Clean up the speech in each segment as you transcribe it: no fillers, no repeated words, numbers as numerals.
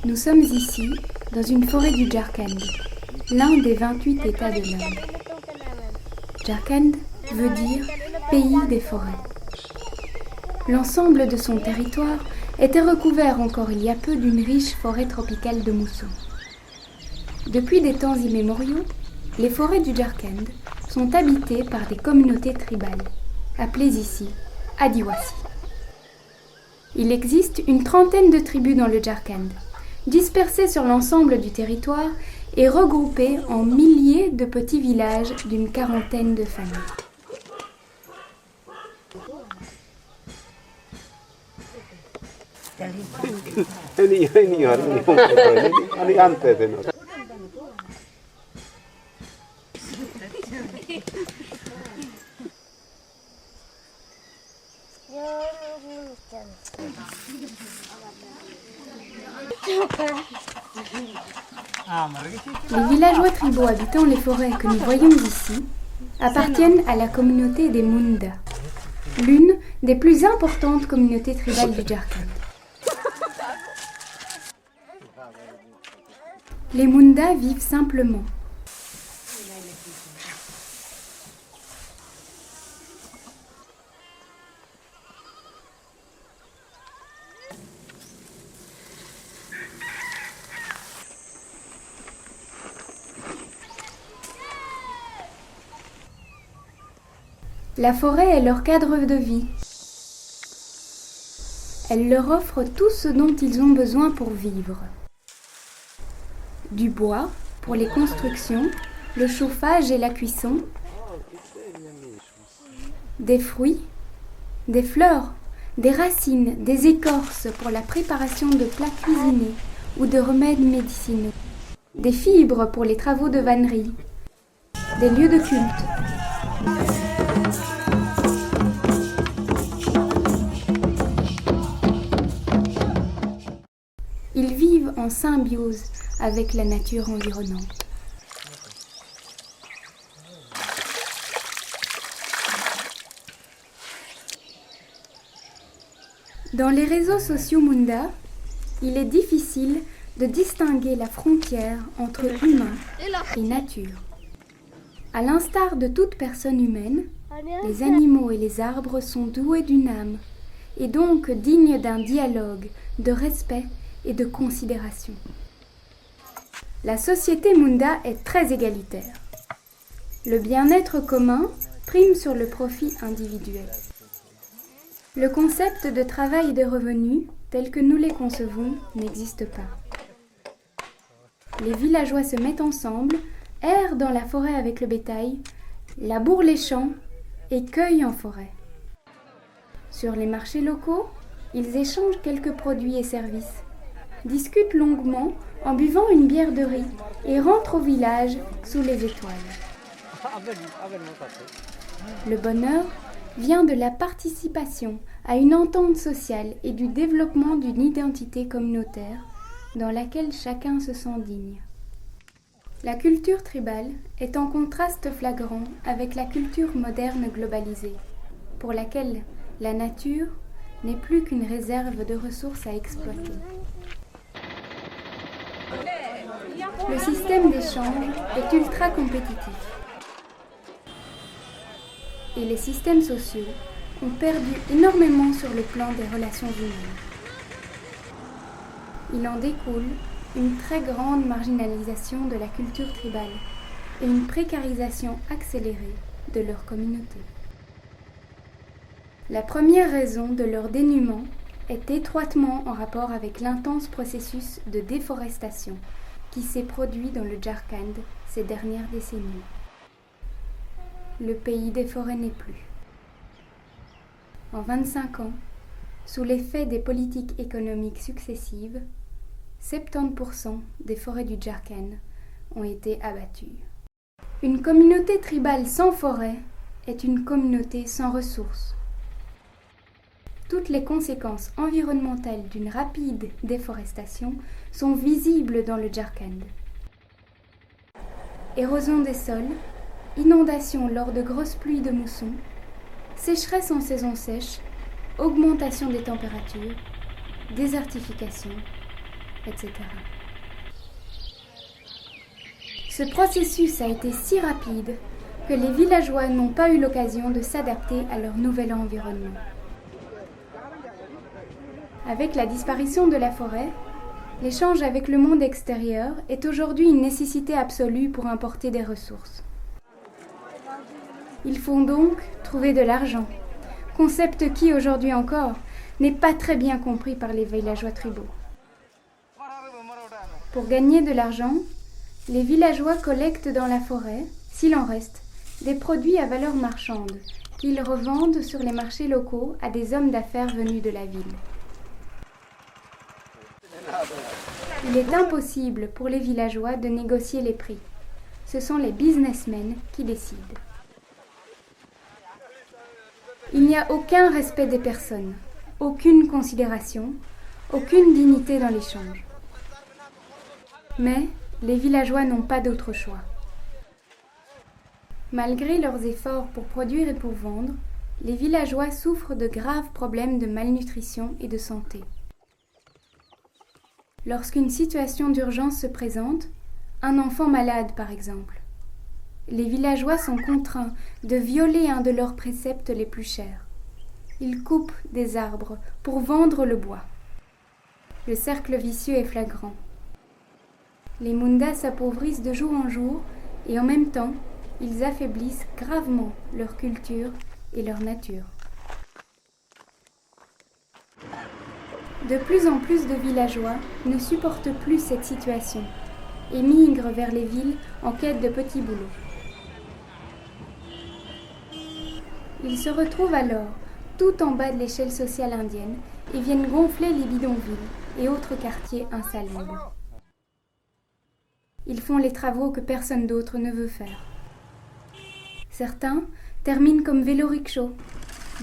Nous sommes ici, dans une forêt du Jharkhand, l'un des 28 États de l'Inde. Jharkhand veut dire pays des forêts. L'ensemble de son territoire était recouvert encore il y a peu d'une riche forêt tropicale de mousson. Depuis des temps immémoriaux, les forêts du Jharkhand sont habitées par des communautés tribales, appelées ici Adivasi. Il existe une trentaine de tribus dans le Jharkhand, dispersées sur l'ensemble du territoire et regroupées en milliers de petits villages d'une quarantaine de familles. Les villageois tribaux habitant les forêts que nous voyons ici appartiennent à la communauté des Munda, l'une des plus importantes communautés tribales du Jharkhand. Les Munda vivent simplement. La forêt est leur cadre de vie. Elle leur offre tout ce dont ils ont besoin pour vivre. Du bois pour les constructions, le chauffage et la cuisson, des fruits, des fleurs, des racines, des écorces pour la préparation de plats cuisinés ou de remèdes médicinaux, des fibres pour les travaux de vannerie, des lieux de culte. Ils vivent en symbiose avec la nature environnante. Dans les réseaux sociaux Munda, il est difficile de distinguer la frontière entre humain et nature. À l'instar de toute personne humaine, les animaux et les arbres sont doués d'une âme et donc dignes d'un dialogue, de respect et de considération. La société Munda est très égalitaire. Le bien-être commun prime sur le profit individuel. Le concept de travail et de revenus, tel que nous les concevons, n'existe pas. Les villageois se mettent ensemble, errent dans la forêt avec le bétail, labourent les champs et cueillent en forêt. Sur les marchés locaux, ils échangent quelques produits et services, discutent longuement en buvant une bière de riz et rentrent au village sous les étoiles. Le bonheur vient de la participation à une entente sociale et du développement d'une identité communautaire dans laquelle chacun se sent digne. La culture tribale est en contraste flagrant avec la culture moderne globalisée, pour laquelle la nature n'est plus qu'une réserve de ressources à exploiter. Le système d'échange est ultra compétitif. Et les systèmes sociaux ont perdu énormément sur le plan des relations humaines. Il en découle une très grande marginalisation de la culture tribale et une précarisation accélérée de leur communauté. La première raison de leur dénuement est étroitement en rapport avec l'intense processus de déforestation qui s'est produit dans le Jharkhand ces dernières décennies. Le pays des forêts n'est plus. En 25 ans, sous l'effet des politiques économiques successives, 70% des forêts du Jharkhand ont été abattues. Une communauté tribale sans forêt est une communauté sans ressources. Toutes les conséquences environnementales d'une rapide déforestation sont visibles dans le Jharkhand. Érosion des sols, inondations lors de grosses pluies de mousson, sécheresse en saison sèche, augmentation des températures, désertification, etc. Ce processus a été si rapide que les villageois n'ont pas eu l'occasion de s'adapter à leur nouvel environnement. Avec la disparition de la forêt, l'échange avec le monde extérieur est aujourd'hui une nécessité absolue pour importer des ressources. Il faut donc trouver de l'argent, concept qui, aujourd'hui encore, n'est pas très bien compris par les villageois tribaux. Pour gagner de l'argent, les villageois collectent dans la forêt, s'il en reste, des produits à valeur marchande qu'ils revendent sur les marchés locaux à des hommes d'affaires venus de la ville. Il est impossible pour les villageois de négocier les prix. Ce sont les businessmen qui décident. Il n'y a aucun respect des personnes, aucune considération, aucune dignité dans l'échange. Mais les villageois n'ont pas d'autre choix. Malgré leurs efforts pour produire et pour vendre, les villageois souffrent de graves problèmes de malnutrition et de santé. Lorsqu'une situation d'urgence se présente, un enfant malade par exemple, les villageois sont contraints de violer un de leurs préceptes les plus chers. Ils coupent des arbres pour vendre le bois. Le cercle vicieux est flagrant. Les Mundas s'appauvrissent de jour en jour et en même temps, ils affaiblissent gravement leur culture et leur nature. De plus en plus de villageois ne supportent plus cette situation et migrent vers les villes en quête de petits boulots. Ils se retrouvent alors tout en bas de l'échelle sociale indienne et viennent gonfler les bidonvilles et autres quartiers insalubres. Ils font les travaux que personne d'autre ne veut faire. Certains terminent comme vélo-rickshaw,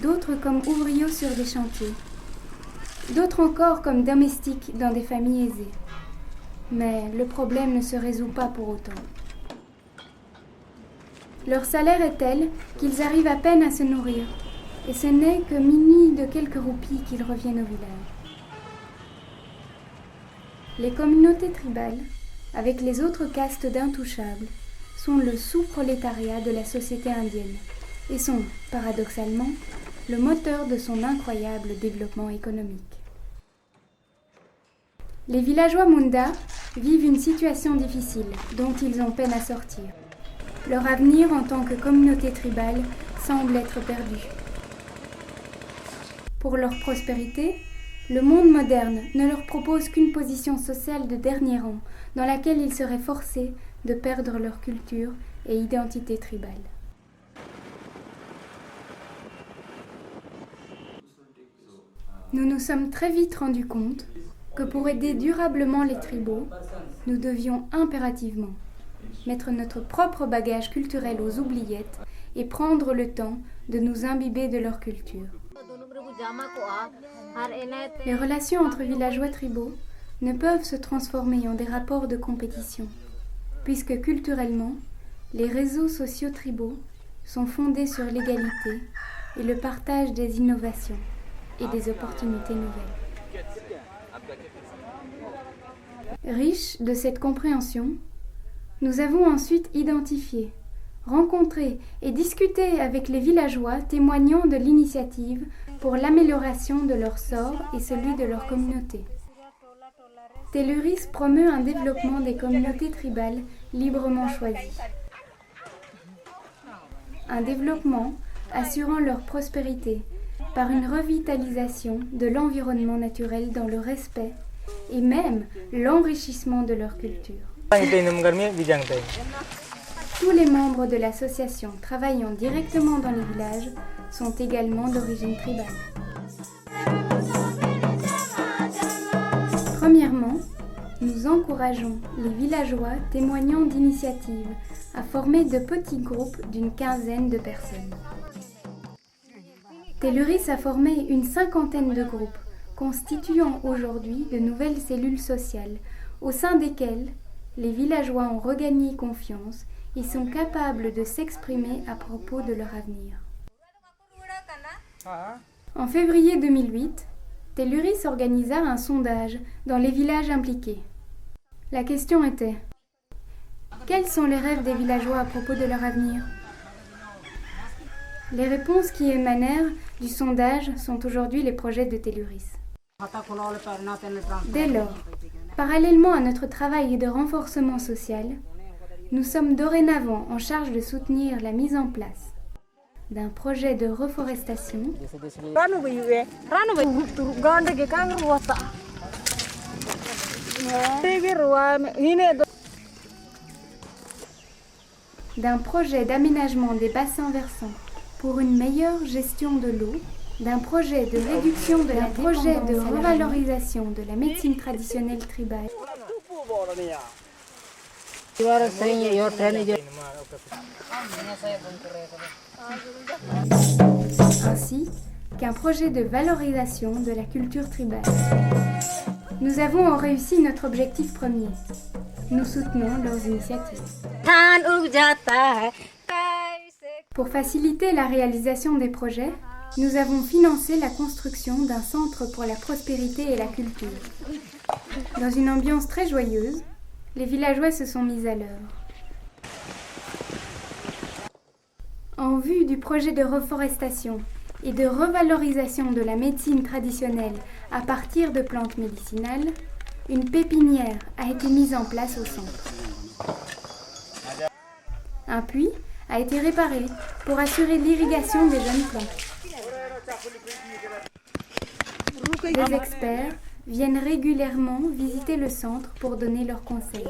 d'autres comme ouvriers sur des chantiers, d'autres encore comme domestiques dans des familles aisées. Mais le problème ne se résout pas pour autant. Leur salaire est tel qu'ils arrivent à peine à se nourrir, et ce n'est que munis de quelques roupies qu'ils reviennent au village. Les communautés tribales, avec les autres castes d'intouchables, sont le sous-prolétariat de la société indienne et sont, paradoxalement, le moteur de son incroyable développement économique. Les villageois Munda vivent une situation difficile dont ils ont peine à sortir. Leur avenir en tant que communauté tribale semble être perdu. Pour leur prospérité, le monde moderne ne leur propose qu'une position sociale de dernier rang dans laquelle ils seraient forcés de perdre leur culture et identité tribale. Nous nous sommes très vite rendus compte que pour aider durablement les tribaux, nous devions impérativement mettre notre propre bagage culturel aux oubliettes et prendre le temps de nous imbiber de leur culture. Les relations entre villageois tribaux ne peuvent se transformer en des rapports de compétition, puisque culturellement, les réseaux sociaux tribaux sont fondés sur l'égalité et le partage des innovations et des opportunités nouvelles. Riches de cette compréhension, nous avons ensuite identifié, rencontré et discuté avec les villageois témoignant de l'initiative pour l'amélioration de leur sort et celui de leur communauté. Telluris promeut un développement des communautés tribales librement choisies. Un développement assurant leur prospérité par une revitalisation de l'environnement naturel dans le respect et même l'enrichissement de leur culture. Tous les membres de l'association travaillant directement dans les villages sont également d'origine tribale. Premièrement, nous encourageons les villageois témoignant d'initiatives à former de petits groupes d'une quinzaine de personnes. Telluris a formé une cinquantaine de groupes, constituant aujourd'hui de nouvelles cellules sociales, au sein desquelles les villageois ont regagné confiance et sont capables de s'exprimer à propos de leur avenir. En février 2008, Telluris organisa un sondage dans les villages impliqués. La question était: quels sont les rêves des villageois à propos de leur avenir? Les réponses qui émanèrent du sondage sont aujourd'hui les projets de Telluris. Dès lors, parallèlement à notre travail de renforcement social, nous sommes dorénavant en charge de soutenir la mise en place d'un projet de reforestation d'un projet d'aménagement des bassins versants pour une meilleure gestion de l'eau, d'un projet de réduction de la projet de revalorisation de la médecine traditionnelle tribale, ainsi qu'un projet de valorisation de la culture tribale. Nous avons réussi notre objectif premier. Nous soutenons leurs initiatives. Pour faciliter la réalisation des projets, nous avons financé la construction d'un centre pour la prospérité et la culture. Dans une ambiance très joyeuse, les villageois se sont mis à l'œuvre. En vue du projet de reforestation et de revalorisation de la médecine traditionnelle à partir de plantes médicinales, une pépinière a été mise en place au centre. Un puits a été réparé pour assurer l'irrigation des jeunes plantes. Des experts viennent régulièrement visiter le centre pour donner leurs conseils.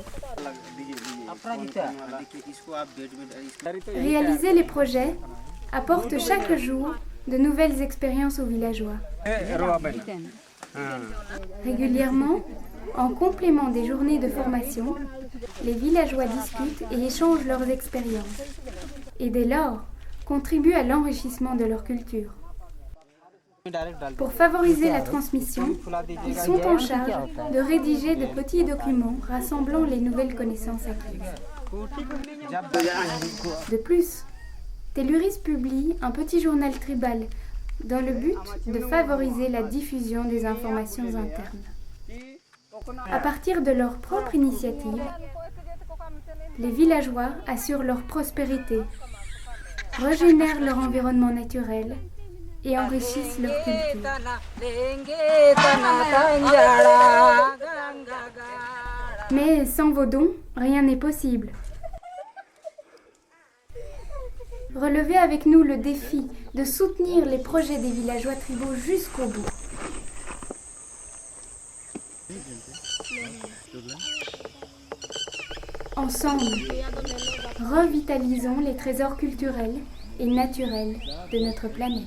Réaliser les projets apporte chaque jour de nouvelles expériences aux villageois. Régulièrement, en complément des journées de formation, les villageois discutent et échangent leurs expériences et dès lors contribuent à l'enrichissement de leur culture. Pour favoriser la transmission, ils sont en charge de rédiger de petits documents rassemblant les nouvelles connaissances acquises. De plus, Telluris publie un petit journal tribal dans le but de favoriser la diffusion des informations internes. À partir de leur propre initiative, les villageois assurent leur prospérité, régénèrent leur environnement naturel et enrichissent leur culture. Mais sans vos dons, rien n'est possible. Relevez avec nous le défi de soutenir les projets des villageois tribaux jusqu'au bout. Ensemble, revitalisons les trésors culturels et naturels de notre planète.